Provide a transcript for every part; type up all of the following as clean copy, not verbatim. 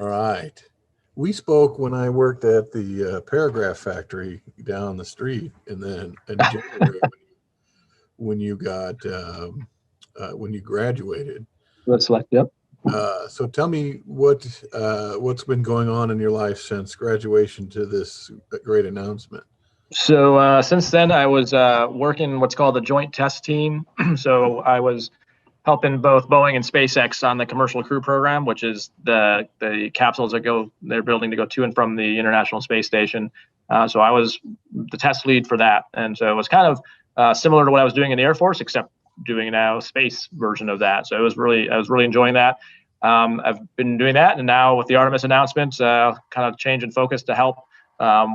All right. We spoke when I worked at the paragraph factory down the street, and then in January when you got when you graduated. That's like, yep. So tell me what's been going on in your life since graduation to this great announcement. So since then, I was working what's called the Joint Test Team. So I was helping both Boeing and SpaceX on the Commercial Crew Program, which is the capsules that they're building to go to and from the International Space Station. So I was the test lead for that, and so it was kind of similar to what I was doing in the Air Force, except doing now a space version of that. So I was really enjoying that. I've been doing that, and now with the Artemis announcement, kind of change in focus to help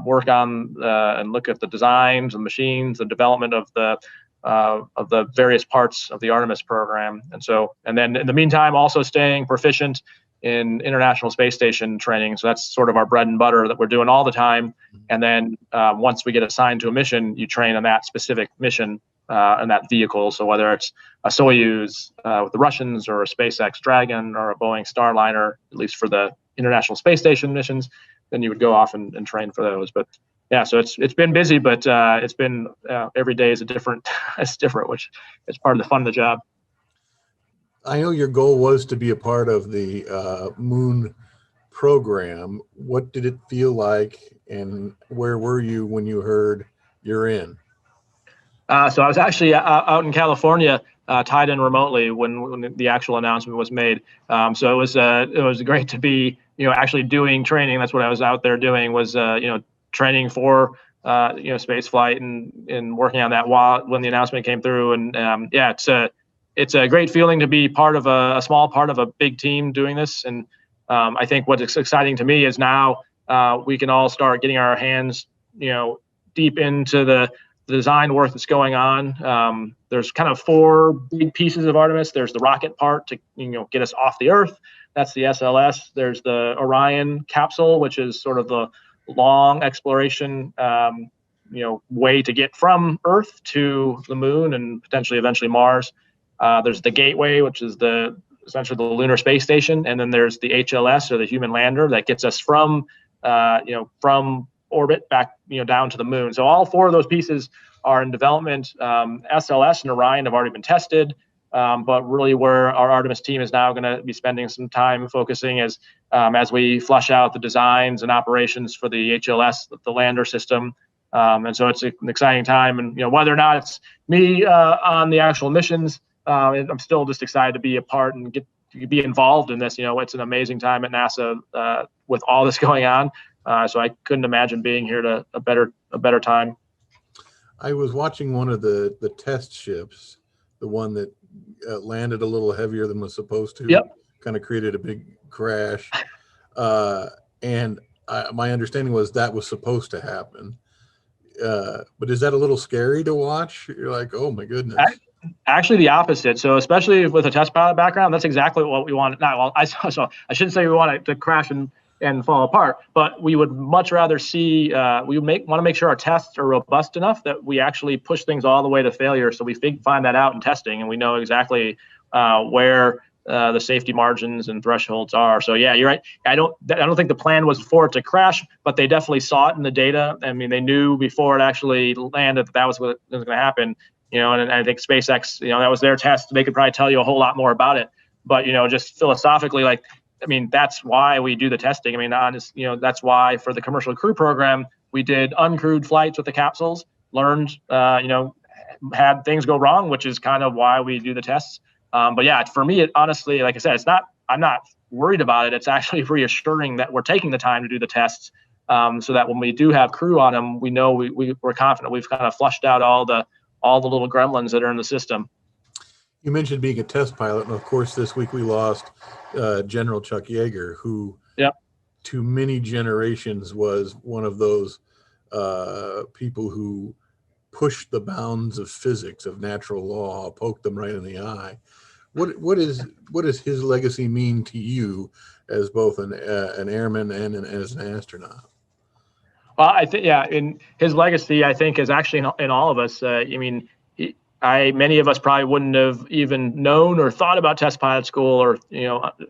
work on and look at the designs and machines, the development of the various parts of the Artemis program. And then in the meantime, also staying proficient in International Space Station training. So that's sort of our bread and butter that we're doing all the time. And then once we get assigned to a mission, you train on that specific mission and that vehicle. So whether it's a Soyuz with the Russians or a SpaceX Dragon or a Boeing Starliner, at least for the International Space Station missions, then you would go off and train for those. But yeah, so it's been busy, but it's been every day is it's different, which is part of the fun of the job. I know your goal was to be a part of the moon program. What did it feel like, and where were you when you heard you're in? So I was actually out in California, tied in remotely when the actual announcement was made. So it was great to be actually doing training. That's what I was out there doing, was training for space flight and working on that when the announcement came through. And it's a great feeling to be part of a small part of a big team doing this. And I think what's exciting to me is now we can all start getting our hands deep into the design work that's going on. There's kind of 4 big pieces of Artemis. There's the rocket part to get us off the Earth. That's the SLS. There's the Orion capsule, which is sort of the long exploration way to get from Earth to the moon and potentially eventually Mars. There's the Gateway, which is essentially the Lunar Space Station, and then there's the HLS, or the Human Lander, that gets us from orbit back down to the moon. So all 4 of those pieces are in development. SLS and Orion have already been tested, but really where our Artemis team is now going to be spending some time focusing as we flush out the designs and operations for the HLS, the lander system. And so it's an exciting time, and whether or not it's me on the actual missions, I'm still just excited to be a part and get to be involved in this. It's an amazing time at NASA with all this going on. So I couldn't imagine being here to a better time. I was watching one of the test ships, the one that landed a little heavier than was supposed to. Yep. Kind of created a big crash. And my understanding was that was supposed to happen. But is that a little scary to watch? You're like, oh my goodness. Actually, the opposite. So especially with a test pilot background, that's exactly what we want. I shouldn't say we want it to crash and fall apart, but we would much rather see, want to make sure our tests are robust enough that we actually push things all the way to failure. So we find that out in testing, and we know exactly where the safety margins and thresholds are. So yeah, you're right. I don't think the plan was for it to crash, but they definitely saw it in the data. I mean, they knew before it actually landed that was what was going to happen. And I think SpaceX, that was their test. They could probably tell you a whole lot more about it. But just philosophically, that's why we do the testing. That's why for the Commercial Crew Program, we did uncrewed flights with the capsules, learned, had things go wrong, which is kind of why we do the tests. But yeah, for me, it honestly, like I said, I'm not worried about it. It's actually reassuring that we're taking the time to do the tests, so that when we do have crew on them, we know we're confident we've kind of flushed out all the little gremlins that are in the system. You mentioned being a test pilot, and of course, this week we lost General Chuck Yeager, who, to many generations, was one of those people who pushed the bounds of physics, of natural law, poked them right in the eye. What does his legacy mean to you as both an airman and as an astronaut? Well, I think, in his legacy, I think, is actually in all of us. many of us probably wouldn't have even known or thought about test pilot school or,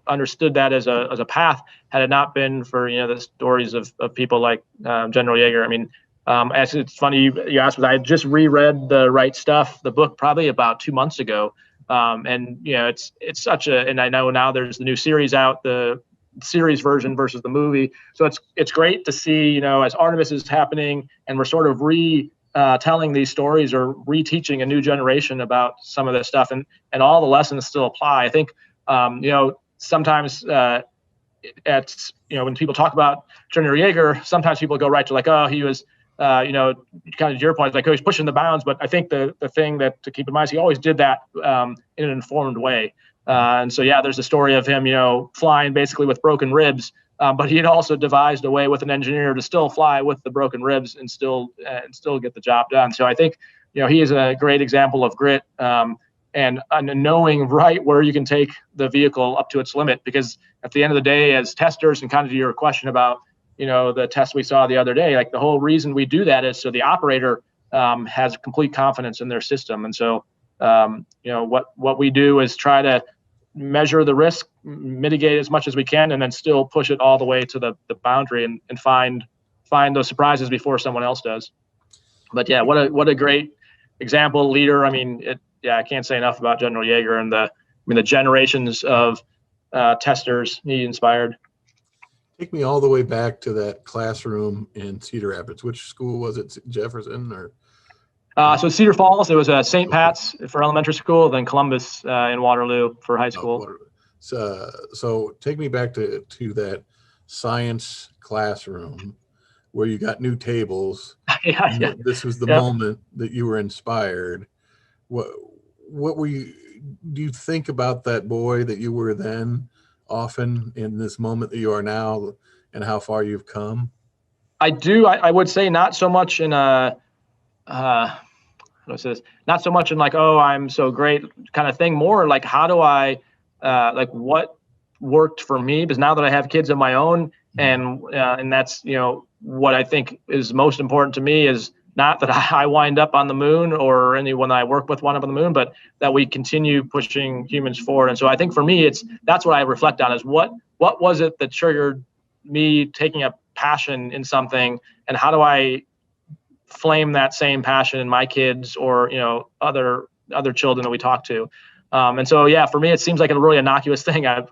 understood that as a path had it not been for, the stories of people like General Yeager. I mean, it's funny you asked, but I just reread The Right Stuff, the book, probably about 2 months ago. And, it's such and I know now there's the new series out, the series version versus the movie. So it's great to see, as Artemis is happening and we're sort of telling these stories or reteaching a new generation about some of this stuff, and all the lessons still apply. I think, sometimes when people talk about General Yeager, sometimes people go right to like, oh, he was, kind of your point, like, oh, he's pushing the bounds. But I think the thing that to keep in mind is he always did that in an informed way. And so, yeah, there's a story of him, flying basically with broken ribs. But he had also devised a way with an engineer to still fly with the broken ribs and still get the job done. So I think, he is a great example of grit and knowing right where you can take the vehicle up to its limit. Because at the end of the day, as testers, and kind of to your question about, the test we saw the other day, like the whole reason we do that is so the operator has complete confidence in their system. And so, what we do is try to measure the risk, mitigate as much as we can, and then still push it all the way to the boundary and find those surprises before someone else does. But yeah, what a great example, leader. I mean, I can't say enough about General Yeager and the generations of testers he inspired. Take me all the way back to that classroom in Cedar Rapids. Which school was it? Jefferson or? So Cedar Falls, it was St. Pat's for elementary school, then Columbus in Waterloo for high school. So take me back to that science classroom where you got new tables. Yeah. This was the moment that you were inspired. What were you? Do you think about that boy that you were then often in this moment that you are now, and how far you've come? I do. I would say not so much in not so much in like, oh, I'm so great kind of thing, more like, how do I like what worked for me? Because now that I have kids of my own, and that's, what I think is most important to me is not that I wind up on the moon or anyone I work with wind up on the moon, but that we continue pushing humans forward. And so I think for me, that's what I reflect on is what was it that triggered me taking a passion in something, and how do I flame that same passion in my kids or other children that we talk to. And so, yeah, for me, it seems like a really innocuous thing. I'm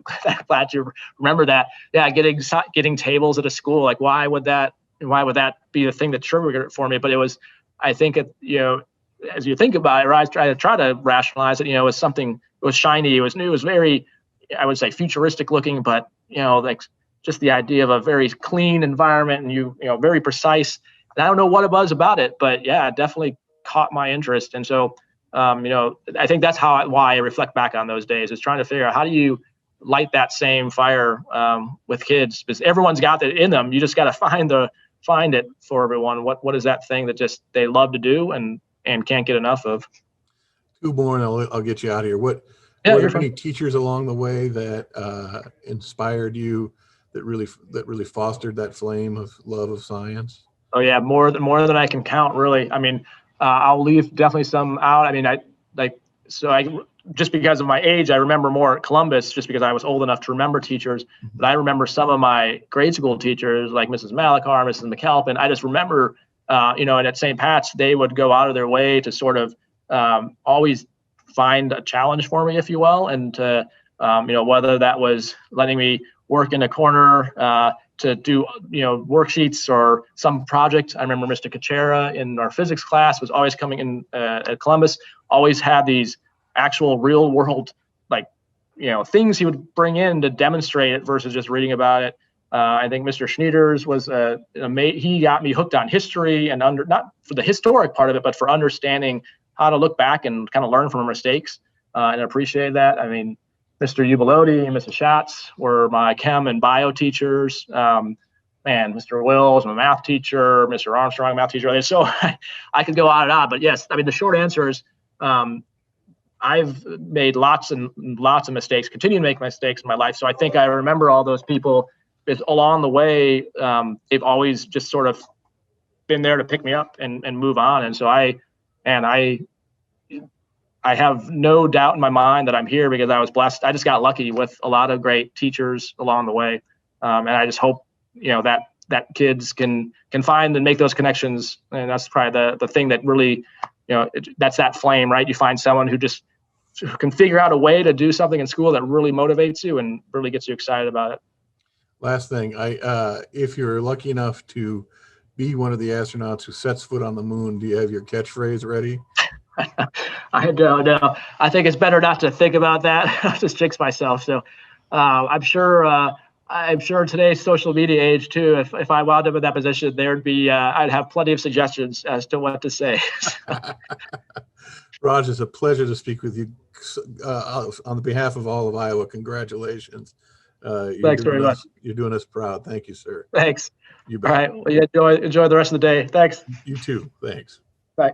glad you remember that. Yeah, getting tables at a school, like why would that be the thing that triggered it for me? But it was, I think as you think about it, or I try to rationalize it, it was something, it was shiny, it was new, it was very, I would say, futuristic looking, but like just the idea of a very clean environment and very precise. And I don't know what it was about it, but yeah, it definitely caught my interest. And so, I think that's why I reflect back on those days, is trying to figure out how do you light that same fire with kids, because everyone's got that in them. You just got to find it for everyone. What is that thing that just they love to do and can't get enough of? Two more, and I'll get you out of here. Were there any teachers along the way that inspired you, that really fostered that flame of love of science? Oh yeah, more than I can count, really. I mean, I'll leave definitely some out. I mean, I just because of my age, I remember more at Columbus, just because I was old enough to remember teachers. But I remember some of my grade school teachers, like Mrs. Malachar, Mrs. McAlpin. I just remember, and at St. Pat's, they would go out of their way to sort of always find a challenge for me, if you will, and to, whether that was letting me work in a corner to do, worksheets or some project. I remember Mr. Kachera in our physics class was always coming in at Columbus, always had these actual real world, like, things he would bring in to demonstrate it versus just reading about it. I think Mr. Schneiders was he got me hooked on history and not for the historic part of it, but for understanding how to look back and kind of learn from mistakes and appreciate that. I mean, Mr. Ubalodi and Mrs. Schatz were my chem and bio teachers. Mr. Wills, my math teacher, Mr. Armstrong, math teacher. So I could go on and on, but yes, I mean, the short answer is I've made lots and lots of mistakes, continue to make mistakes in my life. So I think I remember all those people along the way. They've always just sort of been there to pick me up and move on. And so I I have no doubt in my mind that I'm here because I was blessed. I just got lucky with a lot of great teachers along the way. And I just hope, that kids can find and make those connections. And that's probably the thing that really, that's that flame, right? You find someone who can figure out a way to do something in school that really motivates you and really gets you excited about it. Last thing, if you're lucky enough to be one of the astronauts who sets foot on the moon, do you have your catchphrase ready? I don't know. I think it's better not to think about that. I'll just jinx myself. So I'm sure today's social media age too, if I wound up in that position, I'd have plenty of suggestions as to what to say. Raj, it's a pleasure to speak with you. On behalf of all of Iowa, congratulations. Thanks very much. You're doing us proud. Thank you, sir. Thanks. You bet. All right. Well, you enjoy the rest of the day. Thanks. You too. Thanks. Bye.